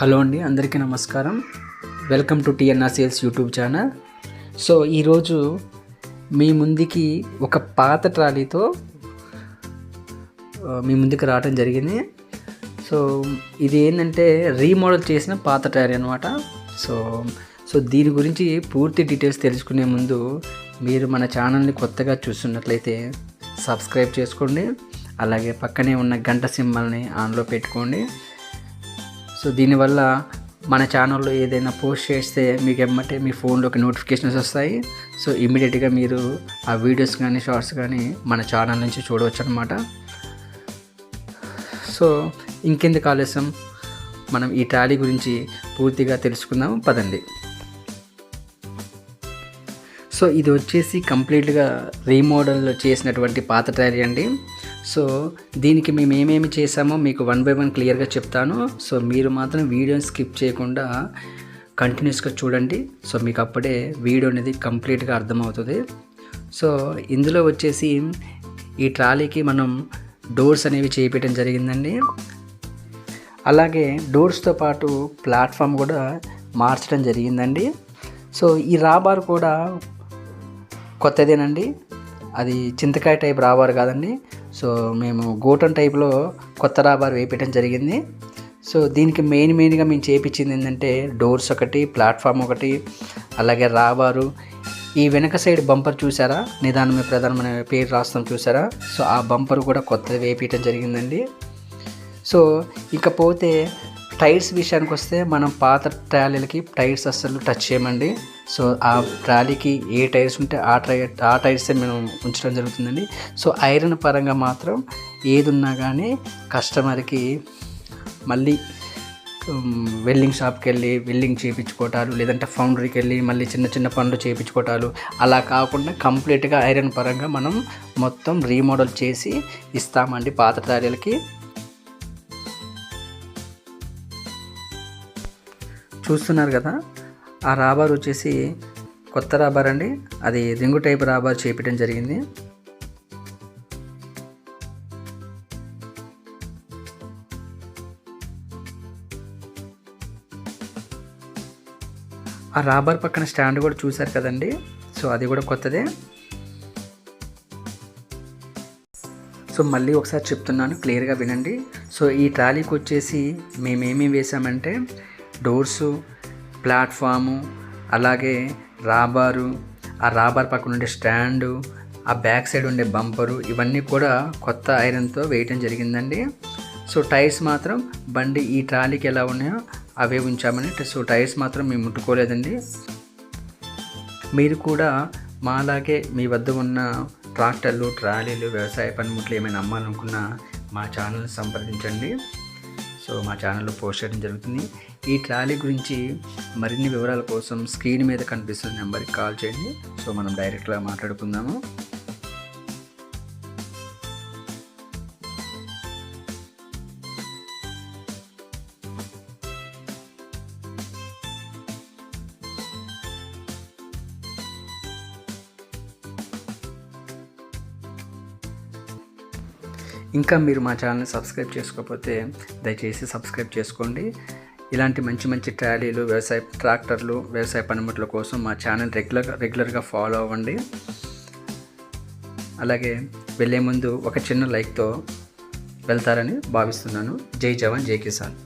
Hello అండి, అందరికీ నమస్కారం. Welcome to TNR sales YouTube channel. So ఈరోజు మీ ముందుకి ఒక పాత ట్రాలీతో మీ ముందుకు రావడం జరిగింది. సో ఇది ఏంటంటే రీమోడల్ చేసిన పాత ట్రాలీ అనమాట. సో దీని గురించి పూర్తి డీటెయిల్స్ తెలుసుకునే ముందు మీరు మన ఛానల్ని కొత్తగా చూస్తున్నట్లయితే సబ్స్క్రైబ్ చేసుకోండి. అలాగే పక్కనే ఉన్న గంట సింబల్ని ఆన్లో పెట్టుకోండి. సో దీనివల్ల మన ఛానల్లో ఏదైనా పోస్ట్ చేస్తే మీకు ఎమ్మటే మీ ఫోన్లోకి నోటిఫికేషన్స్ వస్తాయి. సో ఇమీడియట్గా మీరు ఆ వీడియోస్ కానీ షార్ట్స్ కానీ మన ఛానల్ నుంచి చూడవచ్చు అనమాట. సో ఇంకెందుకు ఆలస్యం, మనం ఈ ట్రాలీ గురించి పూర్తిగా తెలుసుకుందాం పదండి. సో ఇది వచ్చేసి కంప్లీట్గా రీమోడల్ చేసినటువంటి పాత ట్రాలీ అండి. సో దీనికి మేము ఏమేమి చేసామో మీకు 1 by 1 క్లియర్గా చెప్తాను. సో మీరు మాత్రం వీడియోని స్కిప్ చేయకుండా కంటిన్యూస్గా చూడండి. సో మీకు అప్పుడే వీడియో అనేది కంప్లీట్గా అర్థమవుతుంది. సో ఇందులో వచ్చేసి ఈ ట్రాలీకి మనం డోర్స్ అనేవి చేయించడం జరిగిందండి. అలాగే డోర్స్తో పాటు ప్లాట్ఫామ్ కూడా మార్చడం జరిగిందండి. సో ఈ రాబార్ కూడా కొత్తదేనండి. అది చింతకాయ టైప్ రాబార్ కాదండి. సో మేము గోటన్ టైప్లో కొత్త రాబార్ వేయటం జరిగింది. సో దీనికి మెయిన్గా మేము చేయించింది ఏంటంటే డోర్స్ ఒకటి, ప్లాట్ఫామ్ ఒకటి, అలాగే రాబారు. ఈ వెనక సైడ్ బంపర్ చూసారా, నిదానమే ప్రధానమైన పేరు రాస్తాం చూసారా. సో ఆ బంపర్ కూడా కొత్తది వేయటం జరిగిందండి. సో ఇకపోతే టైర్స్ విషయానికి వస్తే మనం పాత ట్రాలీలకి టైర్స్ అస్సలు టచ్ చేయమండి. సో ఆ ట్రాలీకి ఏ టైర్స్ ఉంటే ఆ టైర్సే మేము ఉంచడం జరుగుతుందండి. సో ఐరన్ పరంగా మాత్రం ఏది ఉన్నా కానీ కస్టమర్కి మళ్ళీ వెల్డింగ్ షాప్కి వెళ్ళి వెల్డింగ్ చేయించుకోవటాలు, లేదంటే ఫౌండరీకి వెళ్ళి మళ్ళీ చిన్న చిన్న పనులు చేయించుకోవటాలు అలా కాకుండా కంప్లీట్గా ఐరన్ పరంగా మనం మొత్తం రీమోడల్ చేసి ఇస్తామండి పాత ట్రాలీలకి. చూస్తున్నారు కదా, ఆ రాబార్ వచ్చేసి కొత్త రాబార్ అండి. అది రింగు టైప్ రాబార్ చేయించడం జరిగింది. ఆ రాబార్ పక్కన స్టాండ్ కూడా చూశారు కదండి. సో అది కూడా కొత్తదే. సో మళ్ళీ ఒకసారి చెప్తున్నాను, క్లియర్గా వినండి. సో ఈ ట్రాలీకి వచ్చేసి మేమేమేమి వేసామంటే డోర్సు, ప్లాట్ఫాము, అలాగే రాబారు, ఆ రాబార్ పక్కన ఉండే స్టాండు, ఆ బ్యాక్ సైడ్ ఉండే బంపరు, ఇవన్నీ కూడా కొత్త ఐరన్తో వేయటం జరిగిందండి. సో టైర్స్ మాత్రం బండి ఈ ట్రాలీకి ఎలా ఉన్నాయో అవే ఉంచామని. సో టైర్స్ మాత్రం మేము ముట్టుకోలేదండి. మీరు కూడా మాలాగే మీ వద్ద ఉన్న ట్రాక్టర్లు, ట్రాలీలు, వ్యవసాయ పనిముట్లు ఏమైనా అమ్మాలనుకున్నా మా ఛానల్ని సంప్రదించండి. సో మా ఛానల్లో పోస్ట్ చేయడం జరుగుతుంది. ఈ ట్రాలీ గురించి మరిన్ని వివరాల కోసం స్క్రీన్ మీద కనిపిస్తున్న నెంబర్కి కాల్ చేయండి. సో మనం డైరెక్ట్గా మాట్లాడుకుందాము. ఇంకా మీరు మా ఛానల్ని సబ్స్క్రైబ్ చేసుకోకపోతే దయచేసి సబ్స్క్రైబ్ చేసుకోండి. ఇలాంటి మంచి మంచి ట్రాలీలు, వ్యవసాయ ట్రాక్టర్లు, వ్యవసాయ పనిముట్ల కోసం మా ఛానల్ రెగ్యులర్గా ఫాలో అవ్వండి. అలాగే వెళ్ళే ముందు ఒక చిన్న లైక్తో వెళ్తారని భావిస్తున్నాను. జై జవాన్, జై కిసాన్.